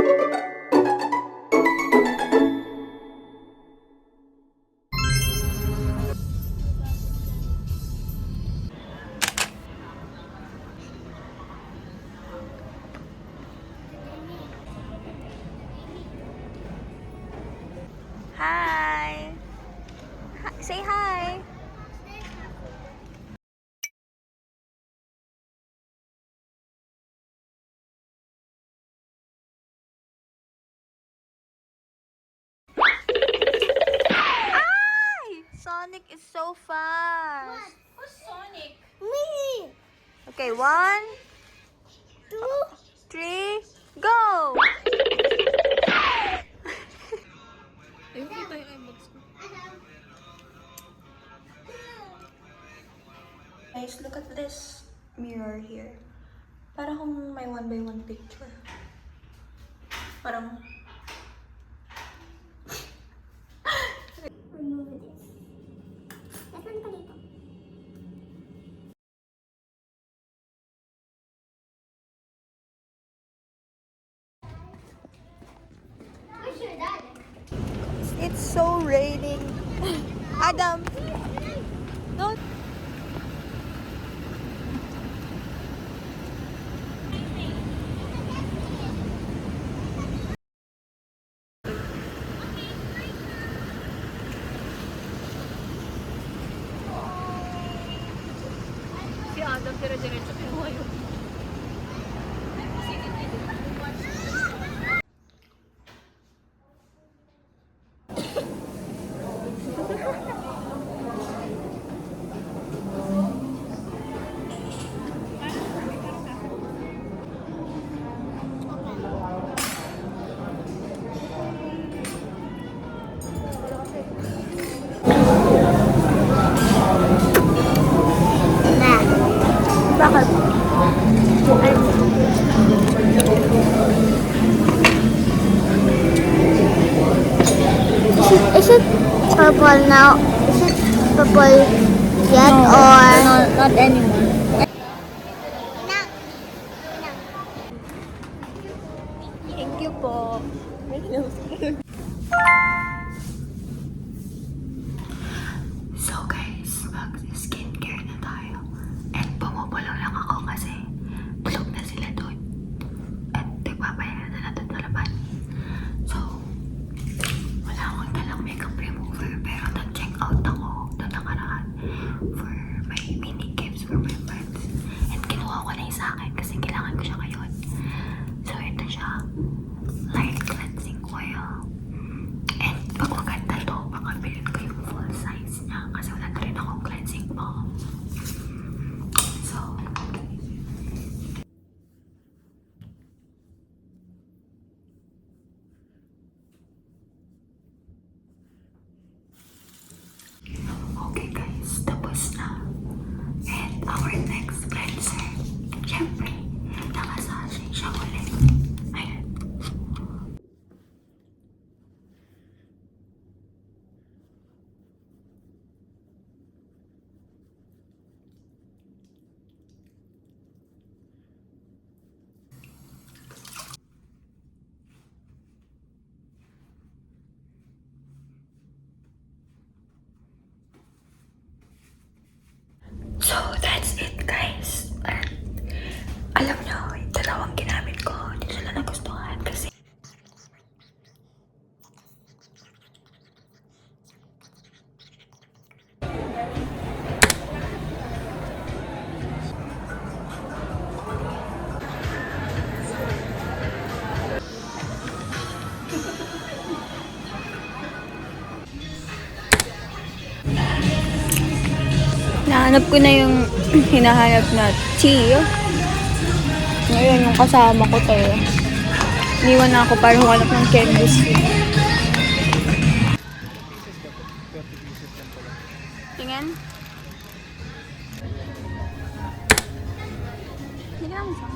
Hi! Say hi! Ay! Sonic is so fast! Who's Sonic? Me. Okay, 1, 2. 3, go! Ayun, kita yung iBox ko. Guys, look at this mirror here. Parang kung may 1x1 picture. Parang... Remove this. Tapan pa dito. Where's your dad? It's so raining. Adam! No! Si Adam, dire-diretso kinuha yun. Bakit? Is it purple now? Is it purple yet or? No, not anymore. Thank you po. So guys, mag-skincare na tayo. And pumupulong lang ako kasi tulog na sila doon. At nagpapahinga na doon sa laban. So, wala akong dalang makeup remover pero nag-check out ako doon nakaraan for my mini gifts for my friends. And kinuha ko na yung sa akin kasi kailangan ko siya ngayon. So, ito siya. Light cleansing oil. And pag maganda to, baka bilhin ko yung full size niya kasi wala na rin akong cleansing balm. So, okay guys, tapos na. And our next cleanser, syempre, nakasashay siya ulit. Ayan. So, that's it guys. At alam nyo, yung dalawang ginamit ko, hindi sila nagustuhan kasi nahanap ko na yung hinahanap na tea. Ngayon, yung kasama ko tayo. Iniwan na ako para humanap ng candies. Tingin. Tingnan mo siya.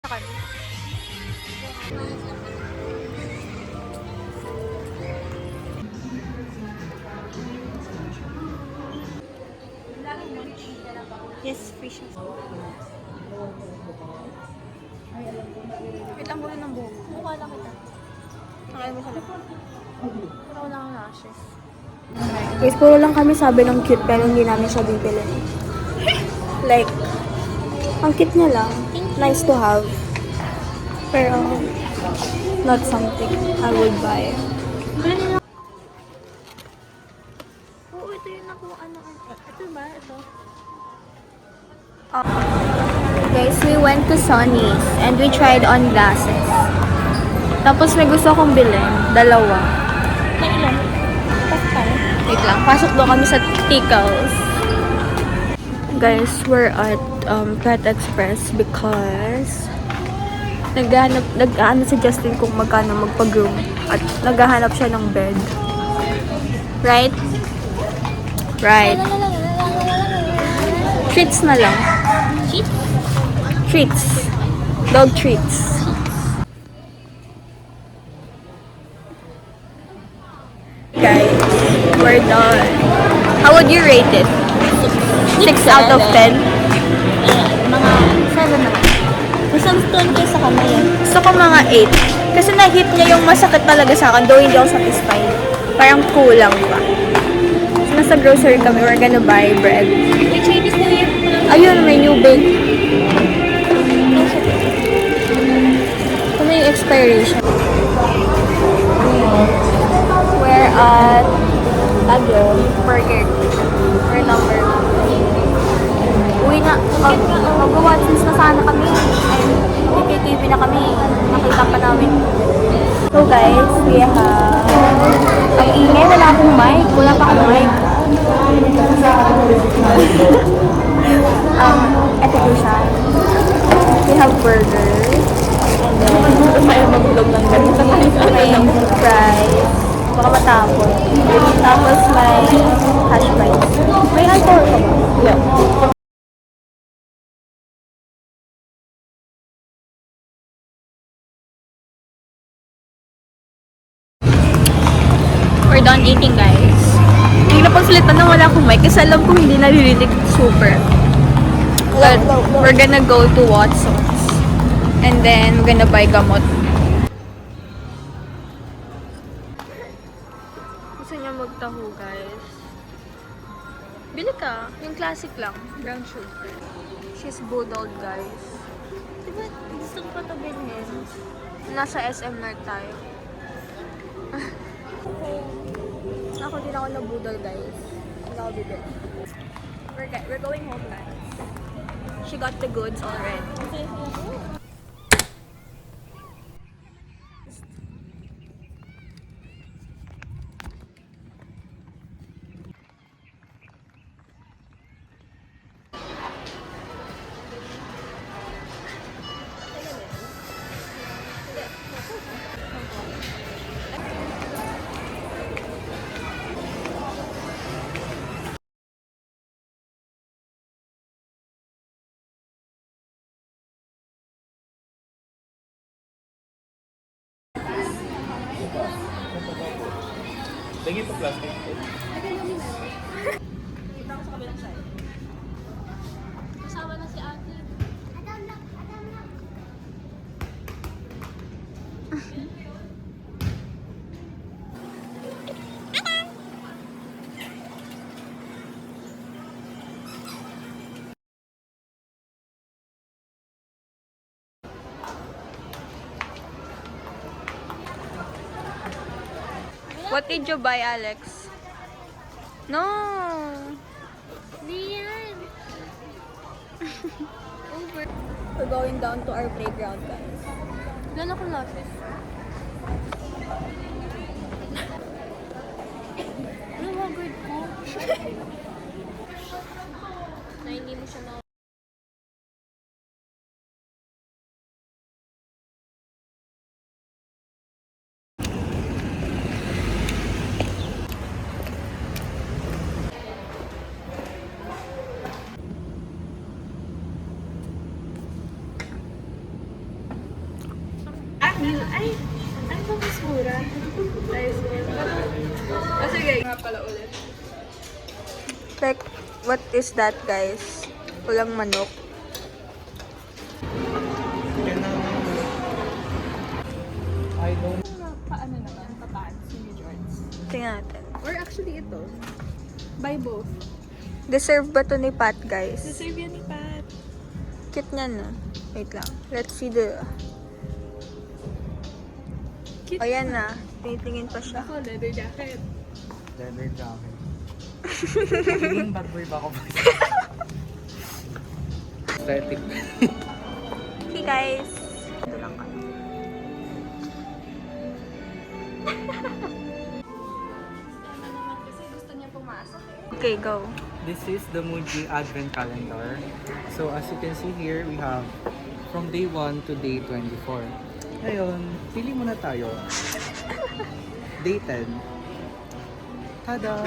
kami. Yes, free siya. Wait lang, gulo ng buhok. Mukha lang kita. Nakaya mo sa laptop. Ako na ako na-ashes. Guys, puro lang kami sabi ng cute pero hindi namin siya bibili. Like, ang cute niya lang. Nice to have. Pero, not something I would buy. Oo, ito yung nakuha. Ito ba? Ito. Guys, we went to Sonny's and we tried on glasses. Tapos may gusto akong bilhin. Dalawa. Na ilan? Pasok tayo. Wait lang, pasok daw kami sa Tickles. Guys, we're at Pet Express because nag-ano si Justin kung magkano magpag-groom at naghahanap siya ng bed. Right? Right. Treats na lang. Treats. Dog treats. Guys, we're done. How would you rate it? 6 out of 10? Mga 7 naman. Isang stone kayo sa kamay yan. Gusto ko mga 8. Kasi na-hit niya yung masakit talaga sa akin, though hindi ako satisfied. Parang kulang pa. So, nasa grocery kami, we're gonna buy bread. May Chinese New Year. Ayun, may new bake. Ito na yung expiration. We're at Burger. We're number. Uwi na. Mag-watchings na sana kami. Ay, TV na kami. Nakita pa namin. So guys, we have... Ang ingay, wala akong mic. Wala pa akong mic. Ito po siya. We have burgers. And then, may mag-vlog ng ganito. May fries. Baka matapon. Tapos may hash browns. May alcohol ka ba? Yeah. We're done eating, guys. Hindi na pagsalitan na wala akong mic kasi alam ko hindi naririnig super. But we're gonna go to Watson's. And then, we're gonna buy gamot. Gusto niya magtaho, guys. Bili ka. Yung classic lang. Brown sugar. She's bulldog, guys. Diba, gusto ko pa ito bilhin. Nasa SM North tayo. Ako din ako nabudol, guys. Hindi ako bibili. We're going home, guys. She got the goods already. Lagi pa plastic. Kasama na si ate. What did you buy, Alex? No! Diyan. We're going down to our playground, guys. Ilan akong lashes? Ano ba grade ko? Na hindi mo siya na... Ay, ano ba mas mura? Nice one. Sige. Nga pala ulit. Like, what is that, guys? Walang manok. I don't... Paano naman? Papaan? Sini George. Tingnan natin. Or actually ito. Buy both. Deserve ba to ni Pat, guys? Deserve yan ni Pat. Cute niya, no? Wait lang. Let's see the... Cute. Ayan na. Tinitingin pa siya. Ako, leather jacket. Leather jacket. Feeling bad boy ba ako? Aesthetic. Okay, guys. Ito lang kami. Kasi gusto niya pumasok eh. Okay, go. This is the Muji Advent Calendar. So as you can see here, we have from day 1 to day 24. Ngayon, pili muna tayo. Day 10. Tada!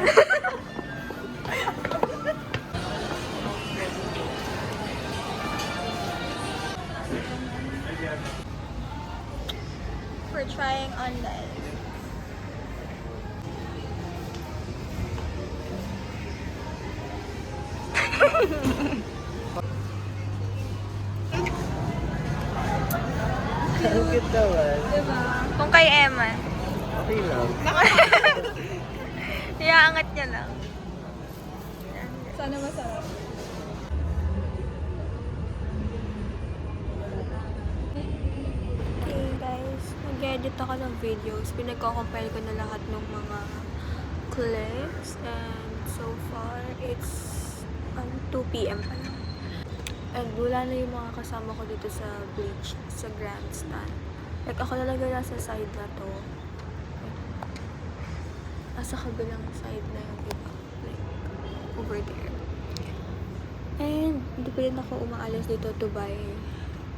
We're trying on this. Ang cute naman. Kung kay Emma. Okay lang. Iaangat niya lang. Sana masarap. Okay, guys. Nag-edit ako ng videos. Pinagko-compile ko na lahat ng mga clips. And so far, it's 2 p.m. pa lang. And wala na yung mga kasama ko dito sa beach, sa grandstand. Like, ako talaga nasa side na to. Nasa kabilang side na yung iba. Like, over there. And, hindi pa rin ako umaalis dito to buy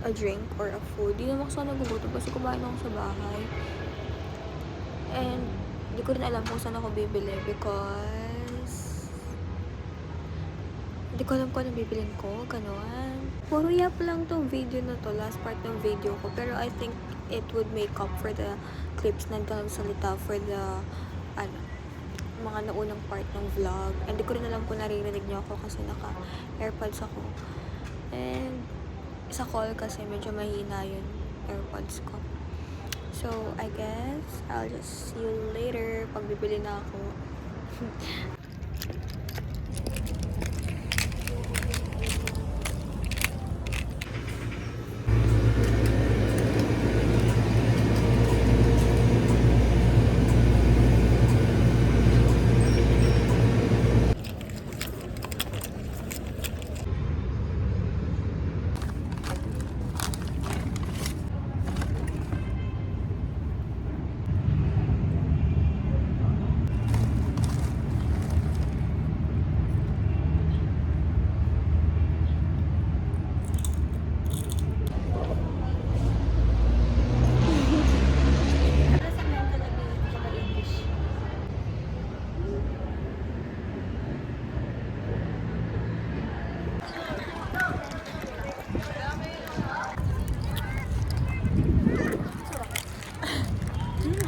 a drink or a food. Di naman ako sana nagugutom kasi kumain ako sa bahay. And, hindi ko rin alam kung saan ako bibili because hindi ko alam kung anong bibilin ko, gano'n. Puro yap lang tong video na to, last part ng video ko. Pero I think it would make up for the clips na hindi ko nagsalita for the, mga naunang part ng vlog. And di ko rin alam kung naririnig niyo ako kasi naka-airpods ako. And sa call kasi medyo mahina yung airpods ko. So, I guess I'll just see you later pag bibili na ako.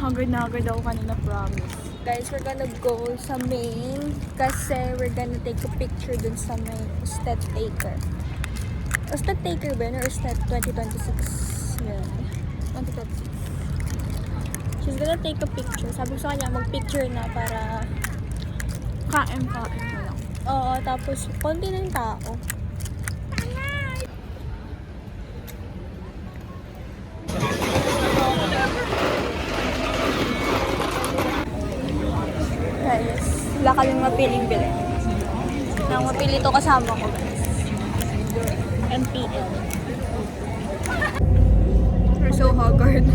Hungry na hungry daw kanina, promise. Guys, we're gonna go sa main kasi we're gonna take a picture dun sa main Usted Taker. Usted Taker ba yun? Or Usted 2026? Yun. 2026. She's gonna take a picture. Sabi ko sa kanya, mag-picture na para Kain na lang. oo, tapos konti ng tao. Guys, wala kaming mapiling bilhin. Nang mapili to kasama ko, guys. MPL. We're so haggard.